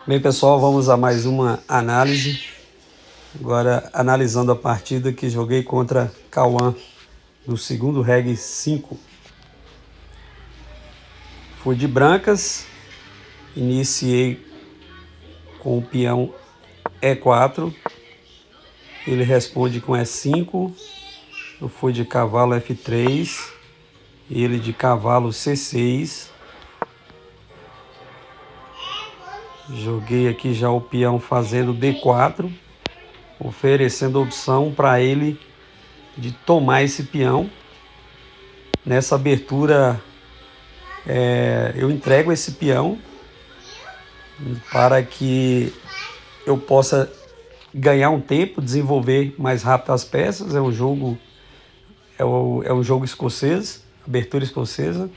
Bem, pessoal, vamos a mais uma análise. Agora, analisando a partida que joguei contra Cauã, do segundo Reg 5. Fui de brancas, iniciei com o peão E4, ele responde com E5, eu fui de cavalo F3, ele de cavalo C6. Joguei aqui já o peão fazendo D4, oferecendo a opção para ele de tomar esse peão. Nessa abertura eu entrego esse peão para que eu possa ganhar um tempo, desenvolver mais rápido as peças. É um jogo escocês, abertura escocesa.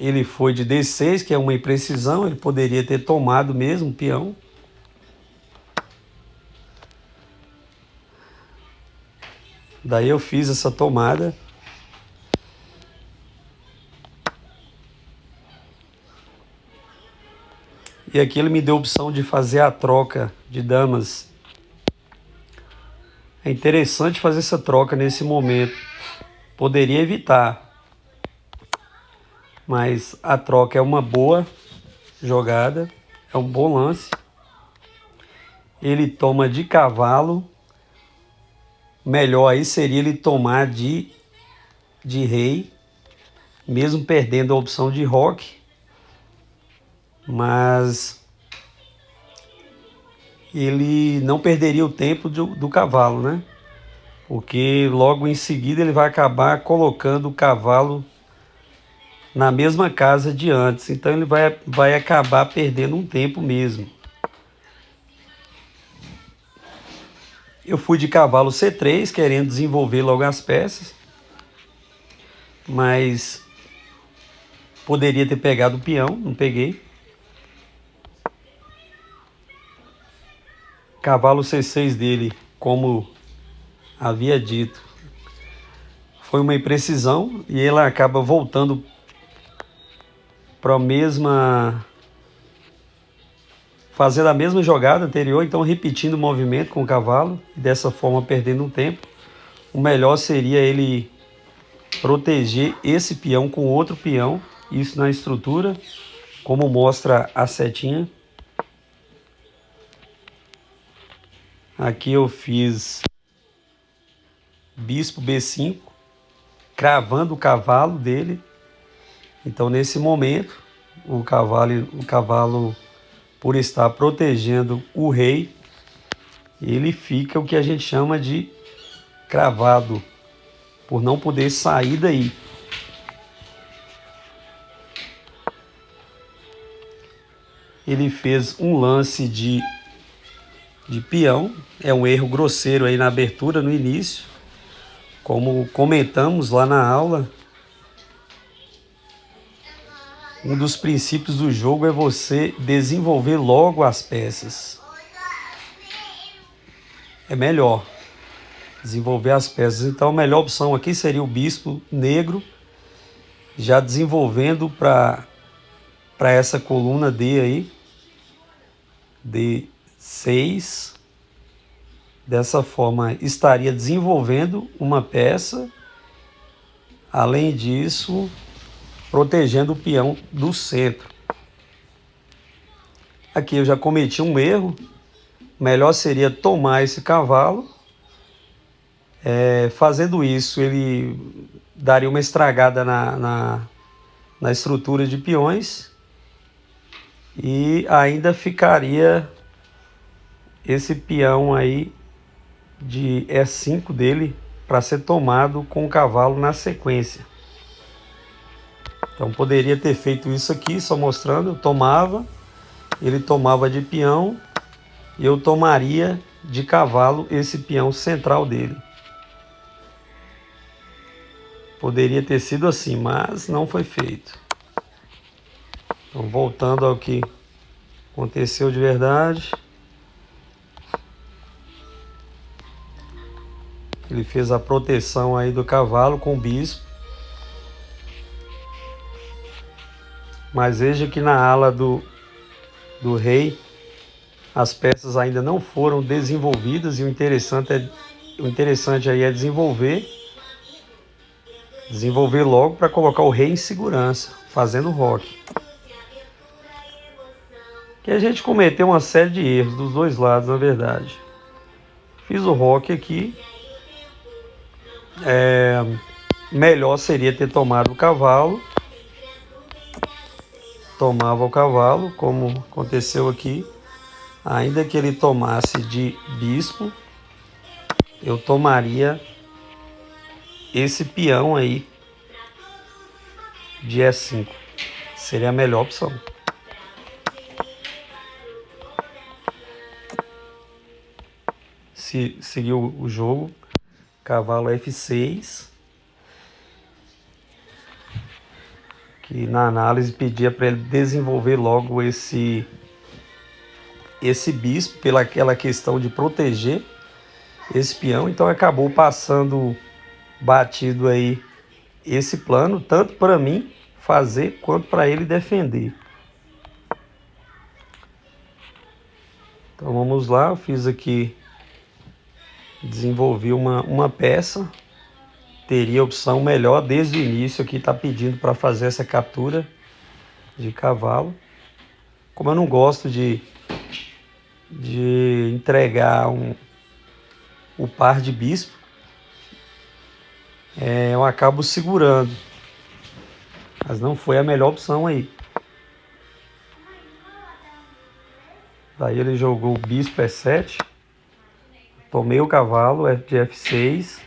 Ele foi de D6, que é uma imprecisão, ele poderia ter tomado mesmo o peão. Daí eu fiz essa tomada. E aqui ele me deu a opção de fazer a troca de damas. É interessante fazer essa troca nesse momento. Poderia evitar, mas a troca é uma boa jogada, é um bom lance. Ele toma de cavalo. Melhor aí seria ele tomar de rei, mesmo perdendo a opção de roque. Mas ele não perderia o tempo do cavalo, né? Porque logo em seguida ele vai acabar colocando o cavalo na mesma casa de antes. Então ele vai acabar perdendo um tempo mesmo. Eu fui de cavalo C3, querendo desenvolver logo as peças. Mas poderia ter pegado o peão, não peguei. Cavalo C6 dele, como havia dito, foi uma imprecisão e ele acaba voltando para a mesma, fazendo a mesma jogada anterior, então repetindo o movimento com o cavalo e dessa forma perdendo um tempo. O melhor seria ele proteger esse peão com outro peão, isso na estrutura, como mostra a setinha. Aqui eu fiz bispo B5, cravando o cavalo dele. Então nesse momento o cavalo, por estar protegendo o rei, ele fica o que a gente chama de cravado, por não poder sair daí. Ele fez um lance de peão, é um erro grosseiro aí na abertura, no início. Como comentamos lá na aula, um dos princípios do jogo é você desenvolver logo as peças. É melhor desenvolver as peças. Então a melhor opção aqui seria o bispo negro, já desenvolvendo para essa coluna D aí, D6. Dessa forma estaria desenvolvendo uma peça, além disso protegendo o peão do centro. Aqui eu já cometi um erro. Melhor seria tomar esse cavalo. Fazendo isso, ele daria uma estragada na estrutura de peões e ainda ficaria esse peão aí de E5 dele para ser tomado com o cavalo na sequência. Então poderia ter feito isso aqui, só mostrando. Eu tomava, ele tomava de peão e eu tomaria de cavalo esse peão central dele. Poderia ter sido assim, mas não foi feito. Então voltando ao que aconteceu de verdade. Ele fez a proteção aí do cavalo com o bispo. Mas veja que na ala do do rei, as peças ainda não foram desenvolvidas e o interessante aí é desenvolver logo para colocar o rei em segurança, fazendo roque. Que a gente cometeu uma série de erros dos dois lados, na verdade. Fiz o roque aqui. Melhor seria ter tomado o cavalo. Tomava o cavalo, como aconteceu aqui. Ainda que ele tomasse de bispo, eu tomaria esse peão aí de E5. Seria a melhor opção. Se seguiu o jogo, cavalo F6, que na análise pedia para ele desenvolver logo esse bispo, pela aquela questão de proteger esse peão. Então acabou passando batido aí esse plano, tanto para mim fazer quanto para ele defender. Então vamos lá, eu fiz aqui, desenvolvi uma peça. Teria opção melhor desde o início aqui, está pedindo para fazer essa captura de cavalo. Como eu não gosto de entregar o par de bispo, eu acabo segurando. Mas não foi a melhor opção aí. Daí ele jogou o bispo E7. Tomei o cavalo de F6.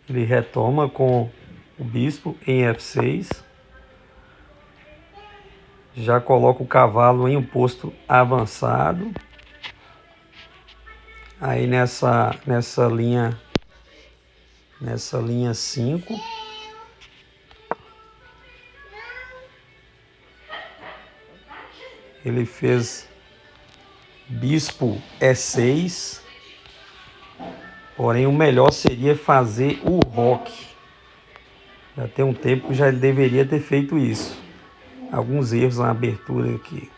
Ele retoma com o bispo em F6. Já coloca o cavalo em um posto avançado. Aí nessa linha 5. Ele fez bispo E6. Porém, o melhor seria fazer o roque. Já tem um tempo que já deveria ter feito isso. Alguns erros na abertura aqui.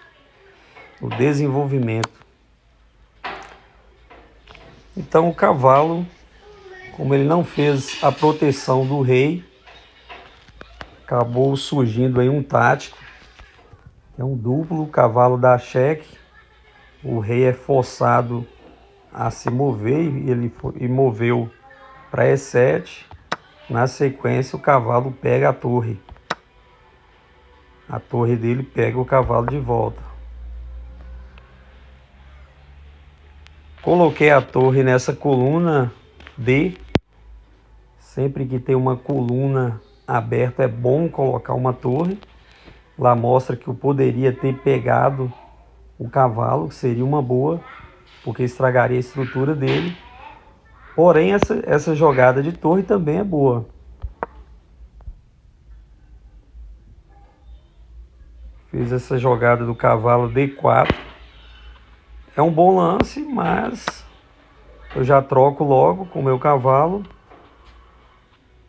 O desenvolvimento. Então o cavalo, como ele não fez a proteção do rei, acabou surgindo aí um tático. É um duplo, o cavalo dá cheque. O rei é forçado a se mover e ele moveu para E7. Na sequência, o cavalo pega a torre. A torre dele pega o cavalo de volta. Coloquei a torre nessa coluna D. Sempre que tem uma coluna aberta é bom colocar uma torre. Lá mostra que eu poderia ter pegado o cavalo, que seria uma boa, porque estragaria a estrutura dele. Porém, essa jogada de torre também é boa. Fiz essa jogada do cavalo D4. É um bom lance, mas eu já troco logo com o meu cavalo.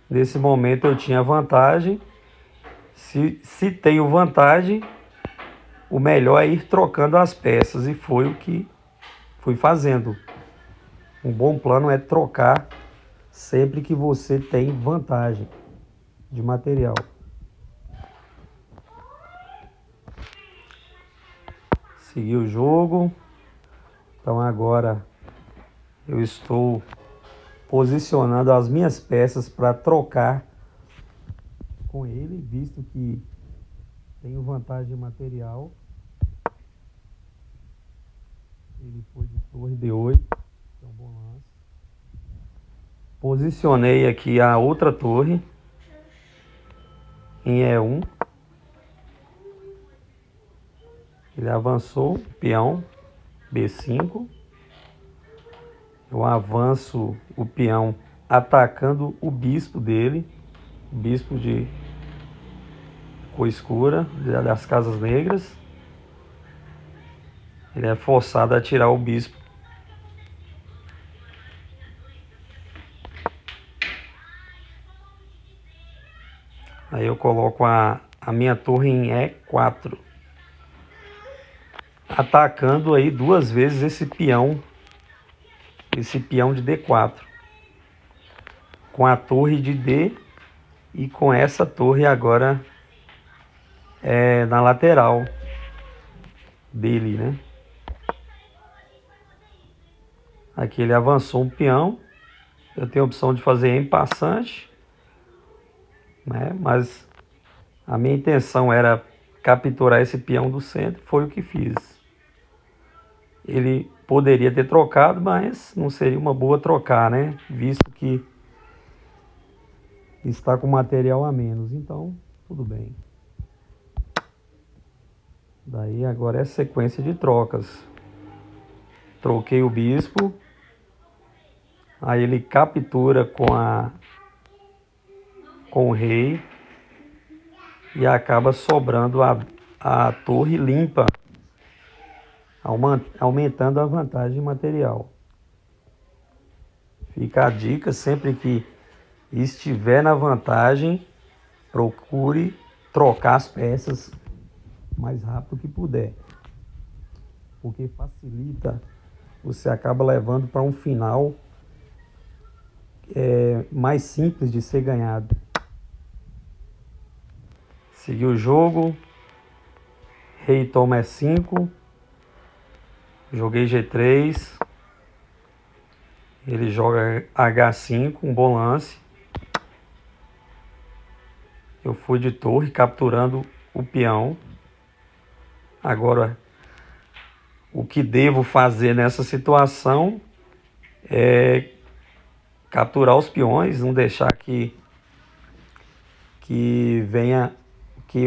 Nesse momento eu tinha vantagem. Se tenho vantagem, o melhor é ir trocando as peças. E foi o que fui fazendo. Um bom plano é trocar sempre que você tem vantagem de material. Segui o jogo. Então agora eu estou posicionando as minhas peças para trocar com ele, visto que tenho vantagem de material. Ele foi de torre D8, que é um bom lance. Posicionei aqui a outra torre em E1. Ele avançou, peão B5. Eu avanço o peão atacando o bispo dele, bispo de cor escura, das casas negras. Ele é forçado a tirar o bispo. Aí eu coloco a a minha torre em E4, atacando aí 2 vezes esse peão de D4, com a torre de D e com essa torre agora na lateral dele, né? Aqui ele avançou um peão. Eu tenho a opção de fazer em passante, né? Mas a minha intenção era capturar esse peão do centro, foi o que fiz. Ele poderia ter trocado, mas não seria uma boa trocar, né? Visto que está com material a menos, então tudo bem. Daí agora é sequência de trocas. Troquei o bispo, aí ele captura com o rei e acaba sobrando a torre limpa, aumentando a vantagem material. Fica a dica, sempre que estiver na vantagem, procure trocar as peças o mais rápido que puder, porque facilita, você acaba levando para um final mais simples de ser ganhado. Segui o jogo, rei toma E5, joguei G3, ele joga H5, um bom lance. Eu fui de torre, capturando o peão. Agora, o que devo fazer nessa situação é capturar os peões, não deixar que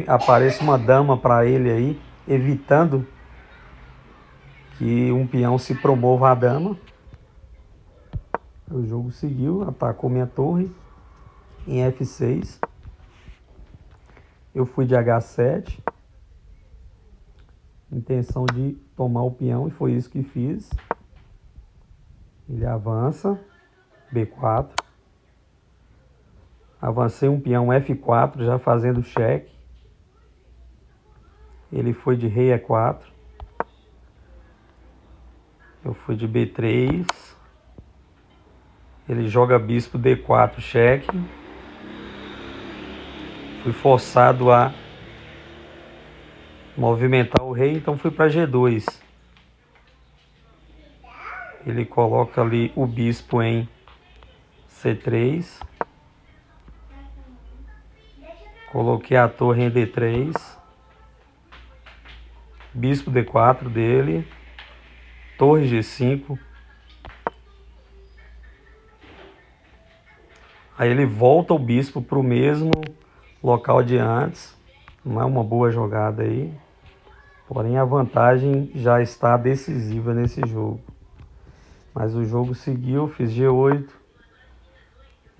apareça uma dama para ele aí, evitando que um peão se promova a dama. O jogo seguiu, atacou minha torre em F6. Eu fui de H7, intenção de tomar o peão, e foi isso que fiz. Ele avança, B4. Avancei um peão F4, já fazendo cheque. Ele foi de rei E4. Eu fui de B3. Ele joga bispo D4, cheque. Fui forçado a movimentar o rei, então fui para G2. Ele coloca ali o bispo em C3. Coloquei a torre em D3. Bispo D4 dele. Torre G5. Aí ele volta o bispo para o mesmo local de antes. Não é uma boa jogada aí. Porém a vantagem já está decisiva nesse jogo. Mas o jogo seguiu, fiz G8.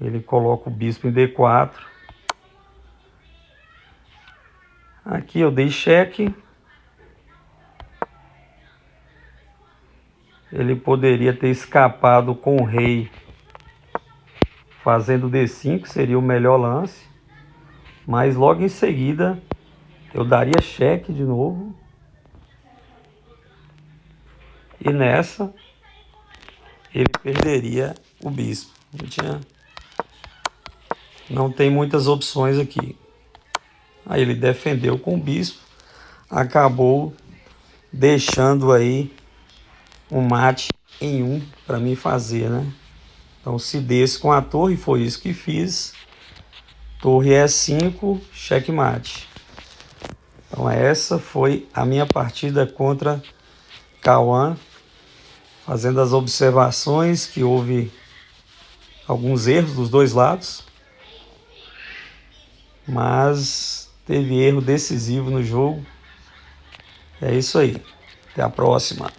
Ele coloca o bispo em D4. Aqui eu dei cheque. Ele poderia ter escapado com o rei fazendo D5, seria o melhor lance. Mas logo em seguida eu daria cheque de novo. E nessa ele perderia o bispo. Não tem muitas opções aqui. Aí ele defendeu com o bispo. Acabou deixando aí um mate em 1 para mim fazer, né? Então se desse com a torre, foi isso que fiz. Torre E5, checkmate. Então essa foi a minha partida contra Cauã, fazendo as observações que houve alguns erros dos dois lados, mas teve erro decisivo no jogo. É isso aí. Até a próxima.